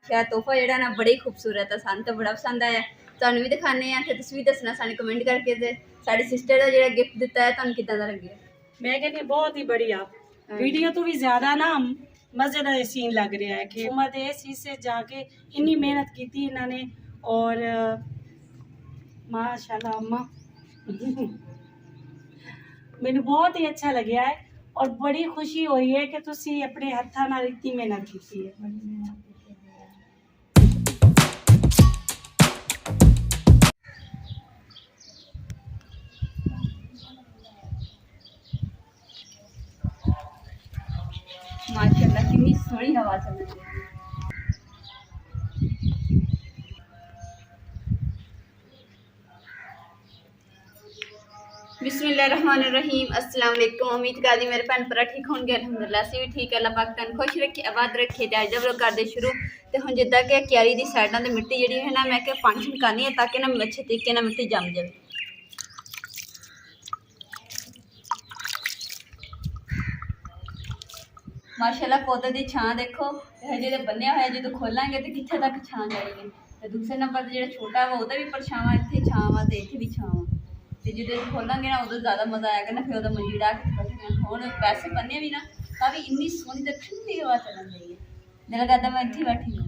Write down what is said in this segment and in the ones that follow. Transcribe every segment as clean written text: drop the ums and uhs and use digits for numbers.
रखा तोहफा जिहड़ा ना बड़ा ही खूबसूरत है, सानूं तो बड़ा पसंद आया। तुहानूं भी दिखाने आ, फिर तुसीं भी दसना सानूं कमेंट करके ते साडी सिस्टर दा जिहड़ा गिफ्ट दिता है तुहानूं किदां दा लग्गिया। मैं कहती बहुत ही बढ़िया, वीडियो तो भी ज्यादा ना मजेदार सीन लग रहा है कि उम्र इस चीज से जाके इन्नी मेहनत की थी इन्होंने और माशाल्लाह अम्मा मैंने बहुत ही अच्छा लग्या है और बड़ी खुशी हुई है कि तुसी अपने हत्थां नाल इतनी मेहनत की है। माशाल्लाह कितनी सोहनी हवा चल रही है। बिस्मिल्लाहिर्रहमानिर्रहीम, अस्सलाम वालेकुम। उम्मीद करदी मेरे भैन भरा ठीक होंगे, अल्हम्दुलिल्लाह असीं भी ठीक है। अल्लाह पाक तुहानूं खुश रखे, आबाद रखे। ते अज दा व्लॉग करदे शुरू। ते हुण जिद्दां कि क्यारी दी साइडां ते मिट्टी जिहड़ी है ना मैं कि पानी छड़कानी है ताकि ना अच्छे तरीके नाल मिट्टी जम जाए। माशाल्लाह पौधे की छां देखो, जो बनिया होया जो खोलांगे तो कित्थे तक छां जाएगी। तो दूसरे नंबर पर जो छोटा वा वह भी पर छावां, इत्थे छां वा ते इत्थे भी छां वा। तो जो खोलांगे ना उदों ज़्यादा मज़ा आएगा ना, फिर उदों मंजी डाह के बैठे हुण वैसे बने भी ना तां भी इन्नी सोहनी ते ठंडी हवा चलन रही है, दिल करदा मैं इत्थे बैठी हूँ।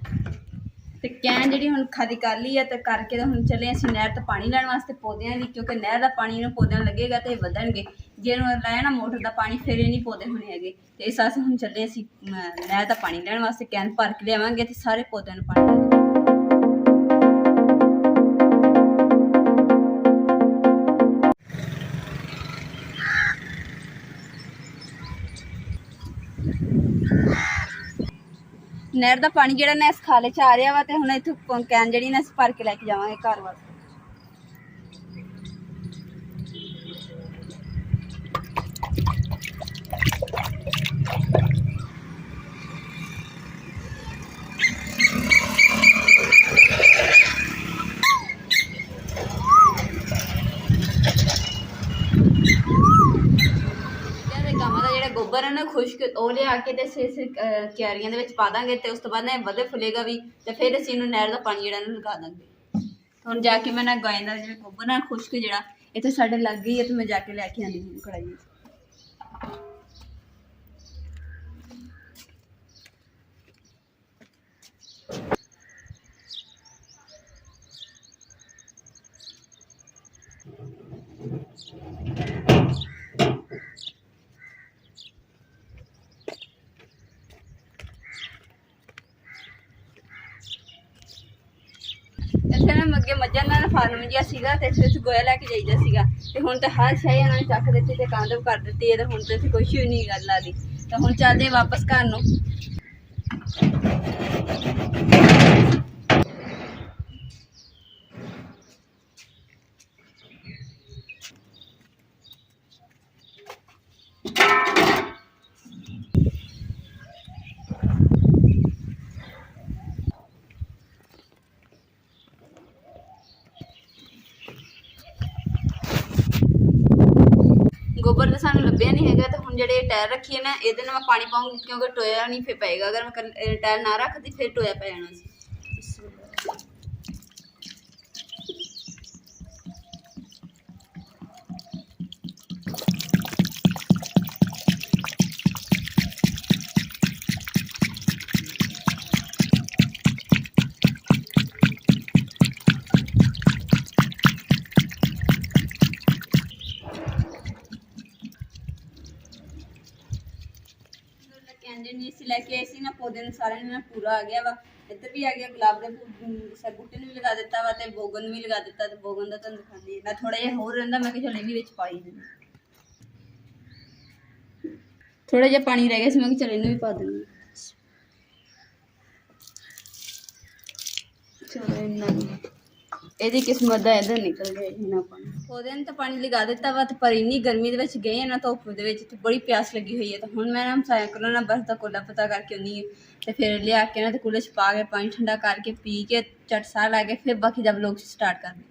तो कैन जी हम खाली कर ली है तो करके तो हम चले असं नहर तो पानी लैन वास्ते पौधों की, क्योंकि नहर का पानी इन्होंने पौधों लगेगा तो वधणगे। जे लाया ना मोटर का पानी फिर नहीं पौधे होने है। तो इस वास्ते हम चले असी नहर का पानी लैन वास्ते कैन भर के लियावांगे तो सारे पौधों में पानी। नहर का पानी जो ना इस खाले च आ रहा वा, तो हम इतों कैन जी ना भर के लैके जावांगे घर वास्ते। गावां दा जिहड़ा गोबर है ना खुश्क वो लिया के क्यारियां दे विच पा दांगे, तो उस तो बाद ना वधे फुलेगा भी, तो फिर असीं इहनूं नहर का पानी जिहड़ा लगा देंगे। हुण जाके मैं ना गाय का जिहड़ा गोबर ना खुश्क जिहड़ा इत्थे साडे लग गई है, तो मैं जाके लैके आनी हूँ कढ़ाई। ਇੱਥੇ ਨਾ ਅੱਗੇ ਮੱਝਾਂ ਦਾ ਫਾਰਮ ਜਿਹਾ ਸੀਗਾ ਤੇ ਇੱਥੇ ਗੋਇਆ ਲੈ ਕੇ ਜਾਈਦਾ ਸੀਗਾ, ਤੇ ਹੁਣ ਤਾਂ ਹਰ ਸ਼ੈ ਇਹਨਾਂ ਨੇ ਚੱਕ ਦਿੱਤੀ ਤੇ ਕੰਧ ਕਰ ਦਿੱਤੀ ਹੈ, ਤੇ ਹੁਣ ਤੇ ਇੱਥੇ ਕੁਛ ਵੀ ਨਹੀਂ ਗੱਲ ਆਦੀ। ਤਾਂ ਹੁਣ ਚੱਲਦੇ ਵਾਪਸ ਘਰ ਨੂੰ। गोबर तो सानू लभ्या नहीं है, तो हम जो टायर रखी है ना ये मैं पानी पाऊंगी, क्योंकि टोया नहीं फिर पेगा। अगर मैं टायर ना रखती फिर टोया पै जाना सी। लैके आई सी ना पौधे सारे ना पूरा आ गया वा। इधर भी आ गया गुलाब के बूटे भी लगा दिता वा, तो बोगन भी लगा दिता। तो बोगन का तुहानूं दिखानी मैं थोड़ा जिहा होर रहिंदा, मैं चल भी विच पाई देना। थोड़ा जिहा पानी रह गया, मैं चल इनूं भी पा देनी। चलो इन्ना ਇਹਦੀ किस्मत ਦਾ इधर निकल गया इन्ना पानी। पौधे ने तो पानी लगा दिता वा, पर इन्नी गर्मी ਦੇ ਵਿੱਚ गए ना धुੱਪ ਦੇ ਵਿੱਚ ਤੇ बड़ी प्यास लगी हुई है। तो हुण मैं ना साइकिल ना बर्फ का कोला पता करके आनी है, तो फिर लिया के ना तो कूलर च पा के पानी ठंडा करके पी के झट साह ला के फिर बाकी जब लोग स्टार्ट करने।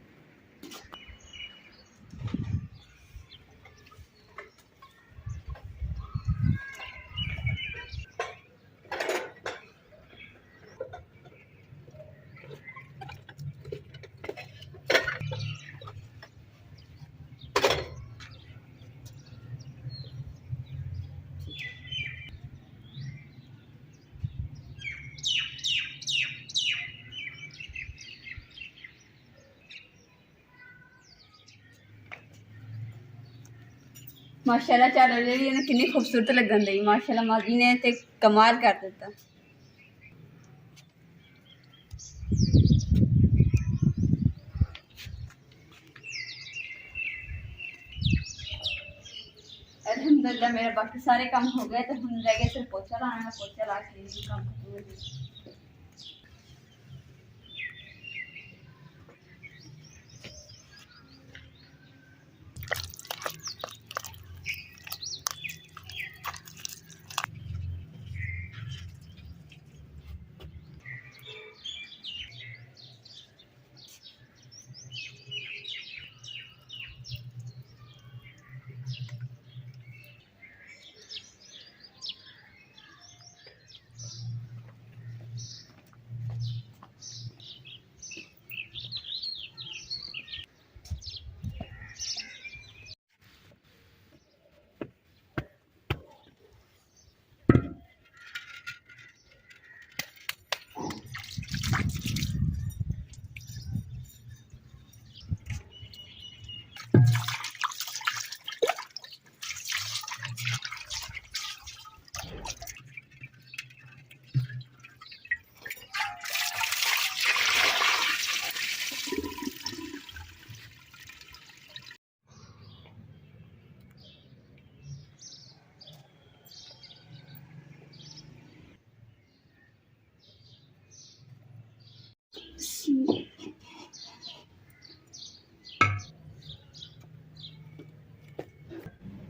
ਮਾਸ਼ਾਅੱਲਾ ਝਾਲਰ ਜਿਹੜੀ ਇਹਨੇ ਕਿੰਨੀ ਖੂਬਸੂਰਤ ਲੱਗਣ ਦੀ ਮਾਸ਼ਾਅੱਲਾ ਮਾਜੀ ਨੇ ਤੇ ਕਮਾਲ ਕਰ ਦਿੱਤਾ। अल्हम्दुलिल्लाह मेरा बाकी सारे काम हो गए तो हम रह गए सिर्फ पोछा लाना, पोछा ला के काम खत्म हो गया।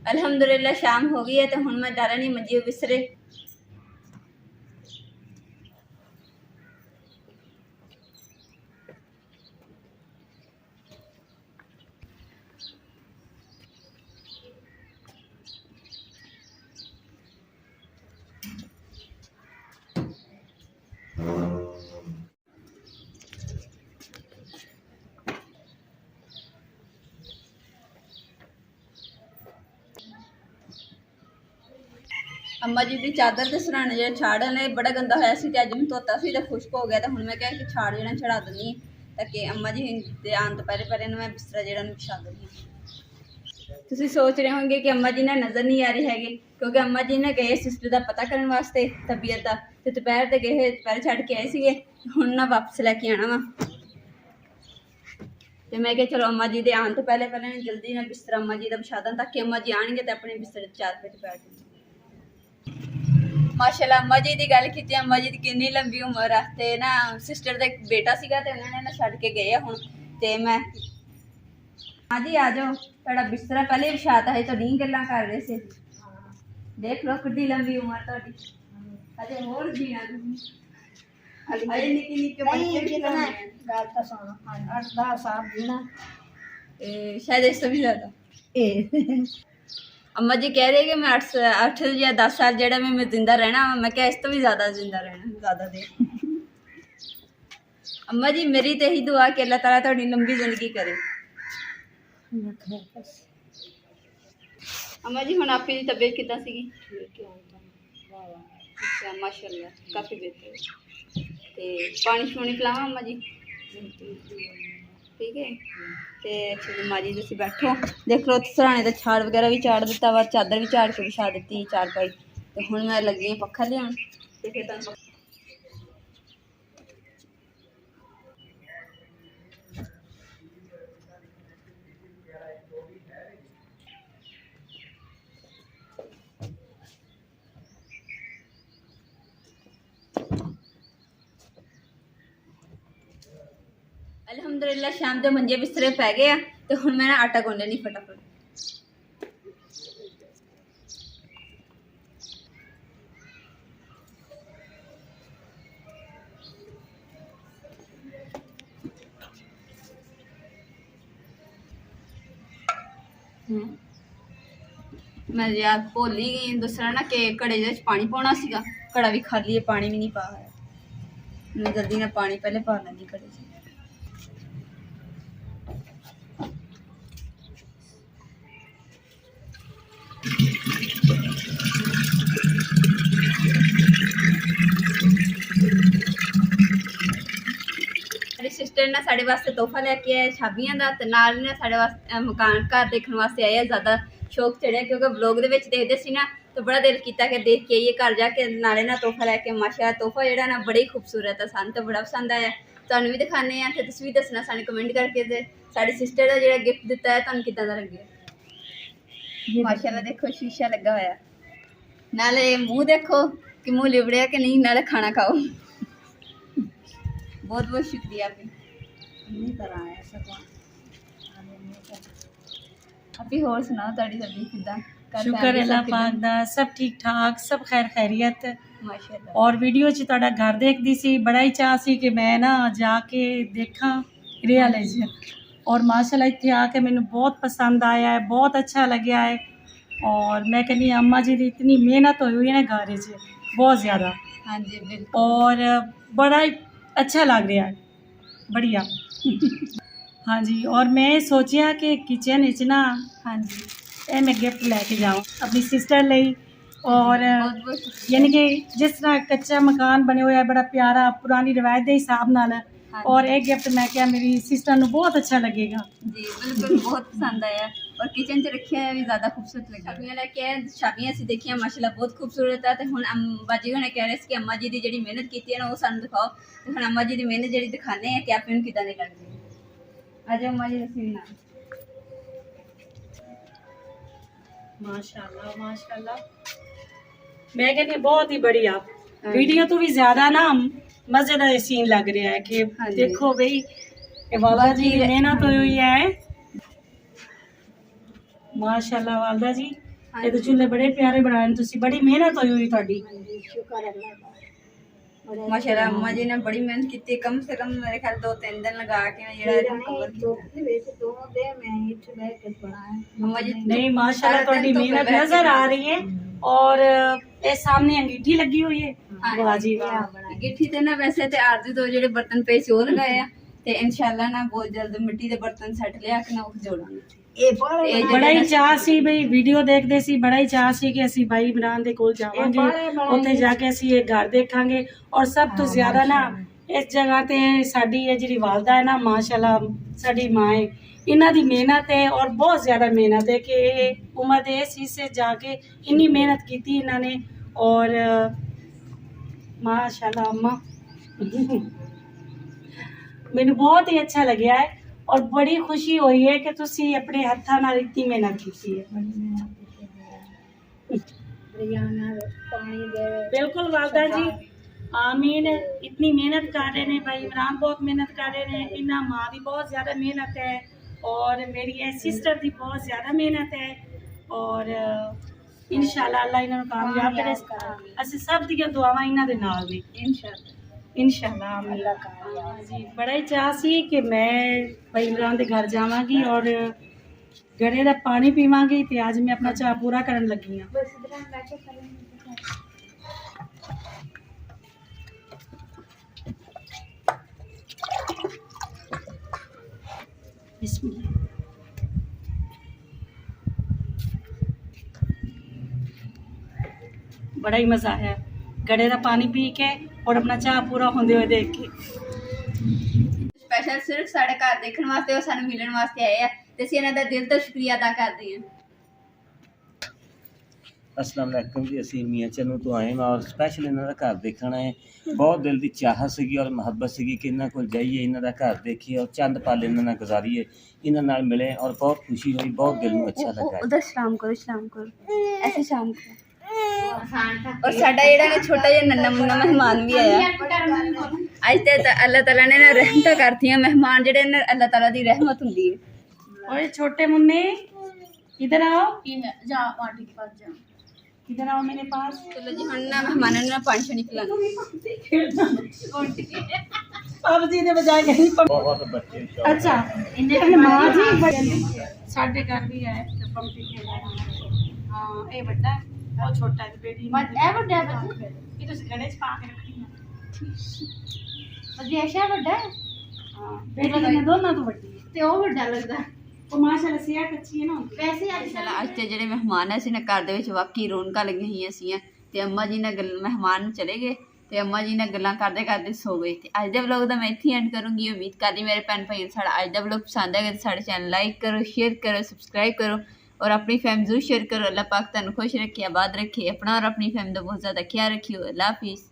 अल्हम्दुलिल्लाह शाम हो गई है तो हुण मैं डाला नहीं मंजी बिस्तरे। अम्मा जी की चादर ते सराने जो छाड़ ने बड़ा गंदा होया सी ते अज मैं धोता सी ते खुश्क हो गया तो हुण मैं कहा कि छाड़ जो चढ़ा दिंदी ताकि अम्मा जी दे आने तो पहले पहले मैं बिस्तरा जो बिछा दिंदी। तुसीं सोच रहे होंगे कि अम्मा जी ने नज़र नहीं आ रही है क्योंकि अम्मा जी ने गए सिस्टर का पता करने वास्ते तबीयत का तो दोपहर से गए दोपहर छड़ के आए थे हुण ना वापस लैके आना वा तो मैं क्या चलो अम्मा जी के आने तो पहले पहले जल्दी ना बिस्तरा अम्मा जी का बिछा दा ताकि अम्मा जी आएंगे तो अपने बिस्तरे चार पेट बैठ जाए। माशाल्लाह अम्मा जी की गल की अम्मा जी की कितनी लंबी उम्र है तो ना सिस्टर का एक बेटा सीगा तो उन्होंने ना छड़ के गए हुण तो मैं हाँ जी आ जाओ थोड़ा बिस्तरा पहले बिछाता है तो नहीं गल्लां कर रहे थे देख लो कितनी लंबी उम्र तुहाडी अजे होर जीना तुसीं अजे निक्के निक्के बच्चे भी गल तो सुनो 8-10 साल जीना शायद इससे भी ज़्यादा। अम्मा जी कह रहे कि मैं 8 या 10 साल जेड़ा मैं जिंदा रहना मैं क्या इस तो भी ज़्यादा जिंदा रहना ज़्यादा देर। अम्मा जी मेरी तो यही दुआ कि अल्लाह ताला थोड़ी लंबी जिंदगी करे। अम्मा जी हुण आपकी तबीयत कितना सी? अच्छा माशाल्लाह काफ़ी बेहतर ते पानी शानी पिलावां अम्मा जी? ठीक है ते अच्छा जी माँ जी तुसीं बैठो देख लो सराने का छाड़ वगैरह भी चाड़ दिता वा चादर भी झाड़ के बिछा दी चार पाई तो हुण मैं लगी पक्खा लियान ते फिर तुहानूं अल्हम्दुलिल्लाह शाम के मंजे बिस्तरे पै गए तो हुण मैं आटा गुन लैनी फटाफट। मैं याद भुल ही गई दसना ना कि घड़े पानी पाना सीगा घड़ा भी खाली है पानी भी नहीं पाया मैं जल्दी ना पानी पहले पा लैंदी घड़े च। मेरी सिस्टर ने साढ़े वास्ते तोहफा लैके आए छाबियां का तो नाल ने साढ़े वास्ते मकान घर देखने वास्ते आए ज़्यादा ਸ਼ੌਕ ਚੜਿਆ ਕਿਉਂਕਿ ਵਲੌਗ ਦੇ ਵਿੱਚ ਦੇਖਦੇ ਸੀ ਨਾ ਤਾਂ ਬੜਾ ਦਿਲ ਕੀਤਾ ਕਿ ਦੇਖ ਕੇ ਆਈਏ ਘਰ ਜਾ ਕੇ ਨਾਲੇ ਨਾ ਤੋਹਫਾ ਲੈ ਕੇ। ਮਾਸ਼ਾ ਤੋਹਫਾ ਜਿਹੜਾ ਨਾ ਬੜਾ ਹੀ ਖੂਬਸੂਰਤ ਹੈ, ਸਾਨੂੰ ਤਾਂ ਬੜਾ ਪਸੰਦ ਆਇਆ। ਤੁਹਾਨੂੰ ਵੀ ਦਿਖਾਉਂਦੇ ਆ ਤੇ ਤੁਸੀਂ ਵੀ ਦੱਸਣਾ ਸਾਨੂੰ ਕਮੈਂਟ ਕਰਕੇ ਤੇ ਸਾਡੀ ਸਿਸਟਰ ਦਾ ਜਿਹੜਾ ਗਿਫਟ ਦਿੱਤਾ ਹੈ ਤੁਹਾਨੂੰ ਕਿੱਦਾਂ ਦਾ ਲੱਗਿਆ। ਮਾਸ਼ਾਅੱਲਾ ਦੇਖੋ ਸ਼ੀਸ਼ਾ ਲੱਗਾ ਹੋਇਆ, ਨਾਲੇ ਮੂੰਹ ਦੇਖੋ ਕਿ ਮੂੰਹ ਲਿਬੜਿਆ ਕਿ ਨਹੀਂ, ਨਾਲੇ ਖਾਣਾ ਖਾਓ। बहुत बहुत शुक्रिया अभी होर सुनाओ तुहाडी तबीयत किदां? शुक्र अल्लाह पाक दा, सब ठीक ठाक, सब खैर खैरियत माशाअल्लाह। और वीडियो च तुहाडा घर देखदी सी, बड़ा ही चाह सी कि मैं ना जाके देखा रियाले च, और माशाअल्लाह इत्थे आके मैनू बहुत पसंद आया है, बहुत अच्छा लग्या है। और मैं कहनी अम्मा जी दी इतनी मेहनत हुई है ना घर च, बहुत ज़्यादा। हाँ जी बिल्कुल, और बड़ा ही अच्छा लग रहा है, बढ़िया। हाँ जी, और मैं सोचा कि किचन इच ना, हाँ जी, ये मैं गिफ्ट लेके जाऊँ अपनी सिस्टर ਲਈ। और बहुत बहुत शुक्रिया। यानी कि जिस तरह कच्चा मकान बने हुए है बड़ा प्यारा पुरानी रवायत के हिसाब नाल, हाँ और एक गिफ्ट मैं क्या मेरी सिस्टर ਨੂੰ बहुत अच्छा लगेगा। जी बिल्कुल, बहुत पसंद आया। और किचन च रखिया है भी ज़्यादा खूबसूरत लगी। छाबियां लेके आए, छाबियां असीं देखियां माशाल्लाह बहुत खूबसूरत है। तो हुण बाजी हुणे कह रहे सी कि अम्मा जी दी जिहड़ी मेहनत कीती है ना वो सानूं दिखाओ। तो हुण अम्मा जी दी मेहनत जिहड़ी दिखाने हैं कि आप इन्हूं किदां दी लगदी है। आ जाओ अम्मा जी रसीद नाल। माशाल्लाह माशाल्लाह, मैं कहती हूं बहुत ही बढ़िया। वीडियो तो भी ज्यादा ना मजे का सीन लग रहा है कि हाँ जी। देखो भाई ये वालदा जी की मेहनत हुई है। माशाल्लाह वालदा जी, हाँ ये तो चूल्हे बड़े प्यारे बनाए, तुसी बड़ी मेहनत हुई तुहाडी। माशाल्लाह अम्मा जी ने बड़ी मेहनत की, कम से कम मेरे ख्याल 2-3 दिन लगा के जेड़ा कवर किया। अम्मा जी नहीं माशाल्लाह तुहाडी मेहनत नजर आ रही है। और ये सामने अंगीठी लगी हुई है, वाह जी वाह। गिट्ठी ते ना वैसे ते आरजू तो जेडे बर्तन पे सी ओ लगाए आ ते इंशाल्लाह ना बहुत जल्द मिट्टी दे बर्तन सेट लिया के ना उस जोड़ांगे। बड़ा ही चाह सी बई वीडियो देखते सी, बड़ा ही चाह सी कि असी भाई इमरान दे कोल जावांगे, उत्थे जाके असी ये घर देखांगे। और सब तो ज्यादा ना इस जगह ते साडी ये जिहड़ी वालदा है ना माशाल्लाह साडी मां है, इन्हां दी मेहनत है और बहुत ज़्यादा मेहनत है कि उम्र दे इस हिस्से जाके इन्नी मेहनत की इन्होंने। और माशाल्लाह अम्मा मैनू बहुत ही अच्छा लग्या है और बड़ी खुशी हुई है कि तुसी अपने हत्थां नाल इतनी मेहनत की है। बिल्कुल वालदा जी, आमीन। इतनी मेहनत कर रहे हैं भाई इमरान, बहुत मेहनत कर रहे हैं, इन्हां माँ की बहुत ज़्यादा मेहनत है और मेरी सिस्टर की बहुत ज़्यादा मेहनत है। और इंशाल्लाह अल्लाह इन्हों कामयाब करे। असीं सब दी दुआवां इन्हां दे नाल ने इंशाल्लाह आमीन जी। बड़ा ही चाह सी कि मैं भाई इमरान के घर जावांगी और गड़े का पानी पीवांगी, तो अज मैं अपना चाह पूरा करन लगी हाँ। बिस्मिल्लाह। बड़ा ही मज़ा आया गड़े का पानी पी के और अपना चाह पूरा होंदे हुए देख के। स्पेशल सिर्फ साढ़े घर देखने वास्ते और सानू मिलने वास्ते आए हैं ते असीं इन्हां दा दिल तो शुक्रिया अदा करते हैं। अस्सलाम वालेकुम जी, असी मियाँ चन्नू तो आए हैं और स्पैशल इन्हों का घर देखना है। बहुत दिल की चाहत सी और मुहब्बत सी कि इन्हों को जाइए, इन्हों का घर देखिए और चंद पल इन्हों गुजारिए, इन्हों नाल मिले और बहुत खुशी हुई, बहुत दिल में अच्छा लगा। उधर सलाम करो ऐसे शाम को। और साडा जेड़ा छोटा जिहा नन्ना मुन्ना मेहमान भी आया अज ते अल्लाह ताला ने ना रहमतां करतियां। मेहमान जेड़े ने अल्लाह ताला दी रहमत हुंदी है। ओए छोटे मुन्ने इधर आओ, जा पार्टी के पास जा, इधर आओ मेरे पास। चलो जी हुण ना मेहमानां नूं पानी शानी पिलाना। पापा जी ने बजाय कहीं बहुत बच्चे अच्छा इन्हें मां जी साडे घर भी है पंपी के। हां ए बड़ा है और छोटा है बेटी बट ए बड़ा है बच्चा ये तो गले च पा के रखनी है। बदेशा बड़ा है हां बेटी ने दोनों तो बड़ी है ते ओ बड़ा लगदा ਉਹ ਮਾਸ਼ਾਅੱਲਾ ਸਿਹਤ ਅੱਛੀ ਹੈ ਨਾ ਵੈਸੇ ਅੱਜ ਤੇ ਜਿਹੜੇ ਮਹਿਮਾਨ ਸੀ ਨਾ ਘਰ ਦੇ ਵਿੱਚ ਵਾਕਈ ਰੌਣਕਾਂ ਲੱਗੀਆਂ ਹੋਈਆਂ ਸੀਆਂ ਤੇ ਅੰਮਾ ਜੀ ਨਾਲ ਮਹਿਮਾਨ ਚਲੇ ਗਏ ਤੇ ਅੰਮਾ ਜੀ ਨਾਲ ਗੱਲਾਂ ਕਰਦੇ ਕਰਦੇ ਸੋ ਗਏ। ਤੇ ਅੱਜ ਦੇ ਵਲੌਗ ਦਾ ਮੈਂ ਇੱਥੇ ਐਂਡ ਕਰੂੰਗੀ। ਉਮੀਦ ਕਰਦੀ ਮੇਰੇ ਭੈਣ ਭਾਈਆਂ ਨੂੰ ਸਾਡਾ ਅੱਜ ਦਾ ਵਲੌਗ ਪਸੰਦ ਆਏਗਾ ਤੇ ਸਾਡੇ ਚੈਨਲ ਲਾਈਕ ਕਰੋ, ਸ਼ੇਅਰ ਕਰੋ, ਸਬਸਕ੍ਰਾਈਬ ਕਰੋ और अपनी फैम जरूर शेयर करो। अल्लाह पाक तुहानू खुश रखे, आबाद रखे, अपना और अपनी फैम का बहुत ज़्यादा ख्याल रखियो। अल्लाह हाफिज़।